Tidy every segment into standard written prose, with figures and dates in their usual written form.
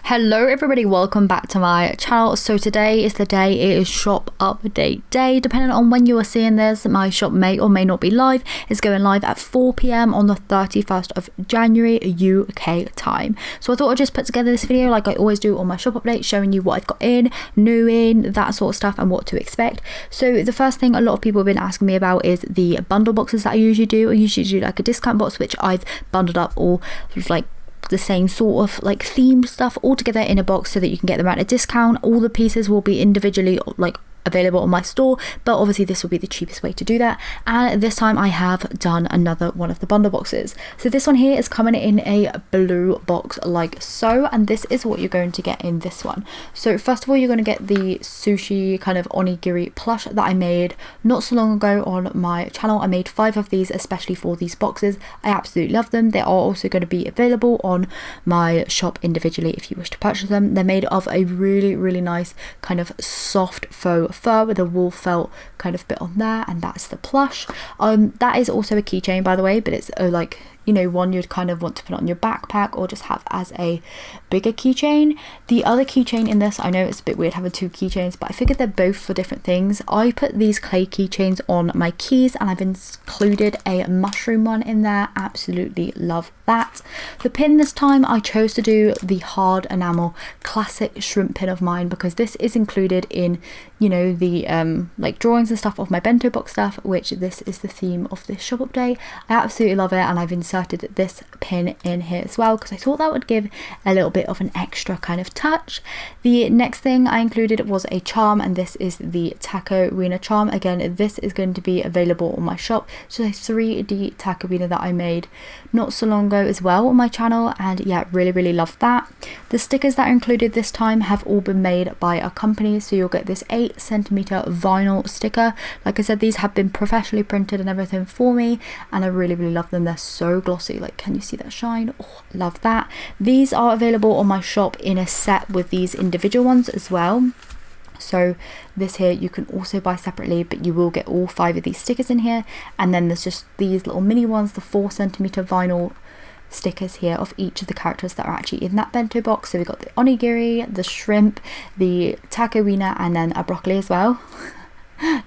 Hello everybody, welcome back to my channel. So today is the day, it is shop update day. Depending on when you are seeing this, my shop may or may not be live. It's going live at 4 p.m. on the 31st of January UK time. So I thought I'd just put together this video like I always do on my shop update, showing you what I've got in, new in, that sort of stuff, and what to expect. So the first thing a lot of people have been asking me about is the bundle boxes that I usually do. I usually do like a discount box, which I've bundled up all with like the same sort of like themed stuff all together in a box so that you can get them at a discount. All the pieces will be individually like available on my store, but obviously this will be the cheapest way to do that. And this time I have done another one of the bundle boxes. So this one here is coming in a blue box like so, and this is what you're going to get in this one. So first of all, you're going to get the sushi kind of onigiri plush that I made not so long ago on my channel. I made 5 of these especially for these boxes. I absolutely love them. They are also going to be available on my shop individually if you wish to purchase them. They're made of a really nice kind of soft faux fur with a wool felt kind of bit on there, and that's the plush. That is also a keychain, by the way, but it's like, you know, one you'd kind of want to put on your backpack or just have as a bigger keychain. The other keychain in this, I know it's a bit weird having 2 keychains, but I figured they're both for different things. I put these clay keychains on my keys and I've included a mushroom one in there. Absolutely love that. The pin this time I chose to do the hard enamel classic shrimp pin of mine because this is included in, you know, the like drawings and stuff of my bento box stuff, which this is the theme of this shop update. I absolutely love it, and I've inserted this pin in here as well because I thought that would give a little bit of an extra kind of touch. The next thing I included was a charm, and this is the taco wiener charm. Again, this is going to be available on my shop. So a 3D taco wiener that I made not so long ago as well on my channel, and yeah, really love that. The stickers that are included this time have all been made by a company, so you'll get this 8cm vinyl sticker. Like I said, these have been professionally printed and everything for me, and I really love them. They're so glossy, like, can you see that shine? Oh, love that. These are available on my shop in a set with these individual ones as well. So this here you can also buy separately, but you will get all 5 of these stickers in here. And then there's just these little mini ones, the 4cm vinyl stickers here of each of the characters that are actually in that bento box. So we've got the onigiri, the shrimp, the taco wiener, and then a broccoli as well.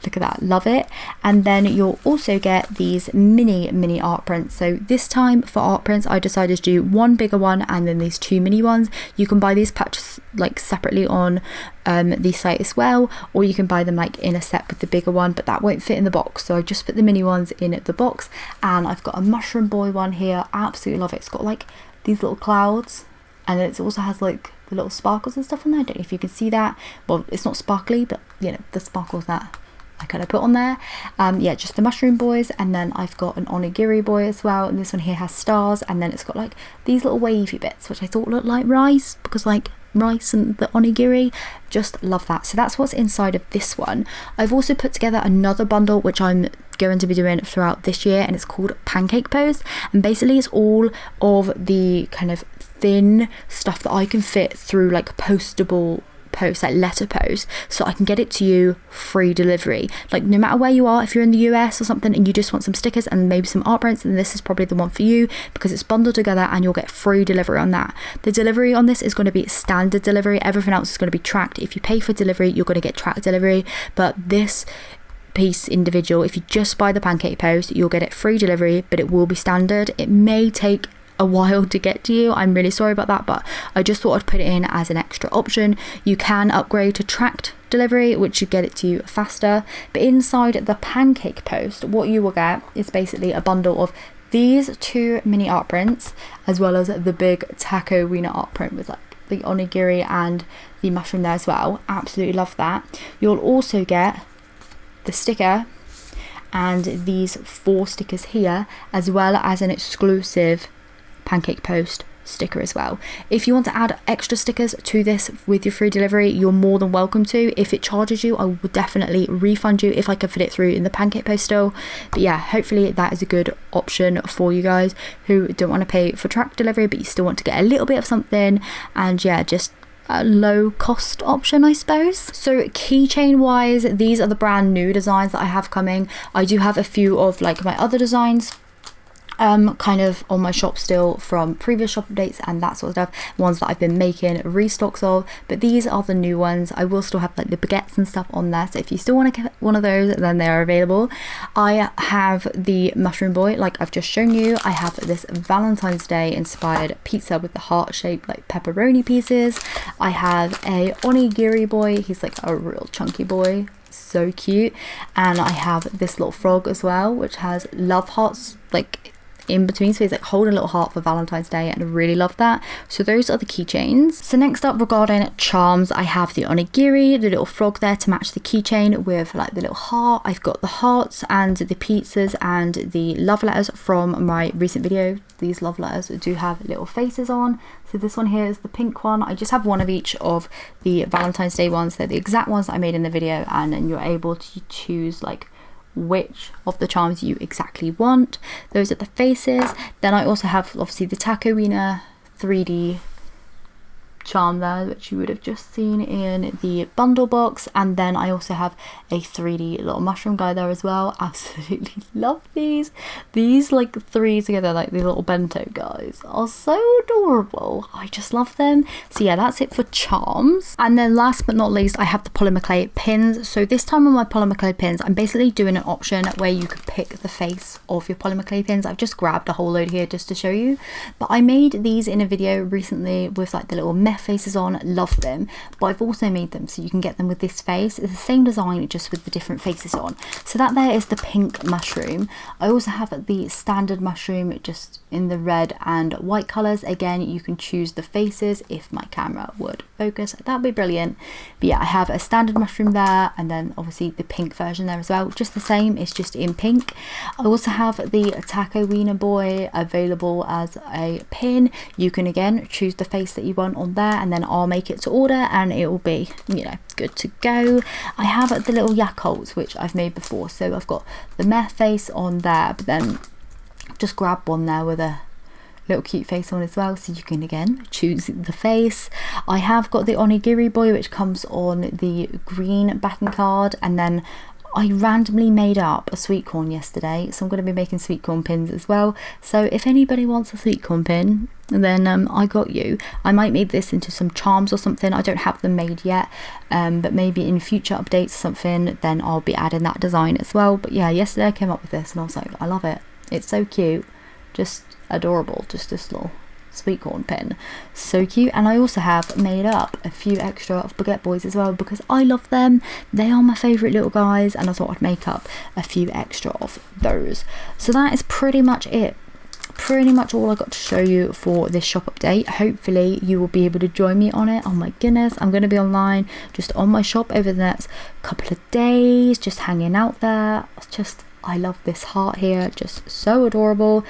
Look at that, love it. And then you'll also get these mini art prints. So this time for art prints I decided to do one bigger one and then these 2 mini ones. You can buy these patches like separately on the site as well, or you can buy them like in a set with the bigger one, but that won't fit in the box, so I just put the mini ones in the box. And I've got a mushroom boy one here. I absolutely love it. It's got like these little clouds, and it also has like the little sparkles and stuff on there. I don't know if you can see that. Well, it's not sparkly, but you know, the sparkles that I kind of put on there. Yeah, just the mushroom boys. And then I've got an onigiri boy as well, and this one here has stars, and then it's got like these little wavy bits which I thought looked like rice, because like rice and the onigiri, just love that. So that's what's inside of this one. I've also put together another bundle which I'm going to be doing throughout this year, and it's called Pancake Post, and basically it's all of the kind of thin stuff that I can fit through like postable post, like letter post, so I can get it to you free delivery. Like no matter where you are, if you're in the US or something and you just want some stickers and maybe some art prints, then this is probably the one for you because it's bundled together and you'll get free delivery on that. The delivery on this is going to be standard delivery. Everything else is going to be tracked. If you pay for delivery, you're going to get tracked delivery, but this piece individual, if you just buy the Pancake Post, you'll get it free delivery, but it will be standard. It may take a while to get to you. I'm really sorry about that, but I just thought I'd put it in as an extra option. You can upgrade to tracked delivery, which should get it to you faster. But inside the Pancake Post, what you will get is basically a bundle of these 2 mini art prints, as well as the big taco wiener art print with like the onigiri and the mushroom there as well. Absolutely love that. You'll also get the sticker and these 4 stickers here, as well as an exclusive Pancake Post sticker as well. If you want to add extra stickers to this with your free delivery, you're more than welcome to. If it charges you, I would definitely refund you if I can fit it through in the Pancake Post still. But yeah, hopefully that is a good option for you guys who don't want to pay for track delivery, but you still want to get a little bit of something, and yeah, just a low cost option, I suppose. So keychain wise, these are the brand new designs that I have coming. I do have a few of like my other designs kind of on my shop still from previous shop updates and that sort of stuff, ones that I've been making restocks of, but these are the new ones. I will still have like the baguettes and stuff on there, so if you still want to get one of those, then they are available. I have the mushroom boy like I've just shown you. I have this Valentine's Day inspired pizza with the heart shaped like pepperoni pieces. I have a onigiri boy, he's like a real chunky boy, so cute. And I have this little frog as well, which has love hearts like in between, so he's like holding a little heart for Valentine's Day, and I really love that. So those are the keychains. So next up, regarding charms, I have the onigiri, the little frog there to match the keychain with like the little heart. I've got the hearts and the pizzas and the love letters from my recent video. These love letters do have little faces on. So this one here is the pink one. I just have one of each of the Valentine's Day ones. They're the exact ones that I made in the video, and then you're able to choose like which of the charms you exactly want. Those are the faces. Then I also have obviously the taco wiener 3D charm there, which you would have just seen in the bundle box, and then I also have a 3D little mushroom guy there as well. Absolutely love these like three together, like the little bento guys are so adorable. I just love them. So yeah, that's it for charms. And then last but not least, I have the polymer clay pins. So this time on my polymer clay pins, I'm basically doing an option where you could pick the face of your polymer clay pins. I've just grabbed a whole load here just to show you, but I made these in a video recently with like the little meth faces on. Love them, but I've also made them so you can get them with this face. It's the same design, just with the different faces on. So that there is the pink mushroom. I also have the standard mushroom just in the red and white colors. Again, you can choose the faces if my camera would focus, that'd be brilliant. But yeah, I have a standard mushroom there, and then obviously the pink version there as well, just the same, it's just in pink. I also have the taco wiener boy available as a pin. You can again choose the face that you want on there, and then I'll make it to order and it will be, you know, good to go. I have the little Yakults, which I've made before, so I've got the meth face on there, but then just grab one there with a little cute face on as well, so you can again choose the face. I have got the onigiri boy, which comes on the green backing card, and then I randomly made up a sweet corn yesterday, so I'm going to be making sweet corn pins as well. So if anybody wants a sweet corn pin, then I got you. I might make this into some charms or something. I don't have them made yet, but maybe in future updates or something, then I'll be adding that design as well. But yeah, yesterday I came up with this and I was like, I love it. It's so cute, just adorable, just this little sweet corn pin, so cute. And I also have made up a few extra of baguette boys as well, because I love them. They are my favorite little guys, and I thought I'd make up a few extra of those. So that is pretty much it, pretty much all I got to show you for this shop update. Hopefully you will be able to join me on it. Oh my goodness, I'm going to be online just on my shop over the next couple of days, just hanging out there. I love this heart here, just so adorable.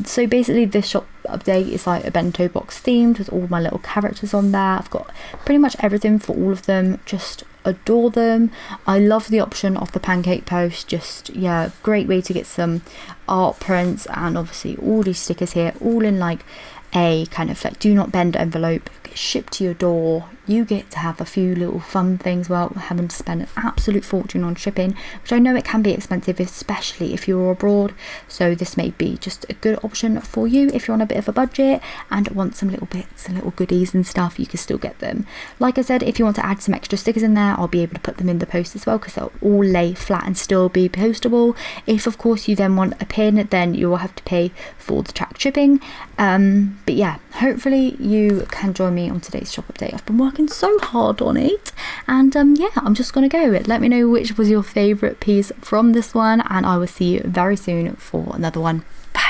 So basically this shop update is like a bento box themed with all my little characters on there. I've got pretty much everything for all of them, just adore them. I love the option of the pancake post, just yeah, great way to get some art prints, and obviously all these stickers here, all in like a kind of like do not bend envelope, get shipped to your door. You get to have a few little fun things without having to spend an absolute fortune on shipping, which I know it can be expensive, especially if you're abroad. So this may be just a good option for you if you're on a bit of a budget and want some little bits and little goodies and stuff. You can still get them. Like I said, if you want to add some extra stickers in there, I'll be able to put them in the post as well, because they'll all lay flat and still be postable. If of course you then want a pin, then you will have to pay for the tracked shipping. But yeah, hopefully you can join me on today's shop update. I've been working so hard on it, and yeah, I'm just gonna go. Let me know which was your favorite piece from this one, and I will see you very soon for another one. Bye.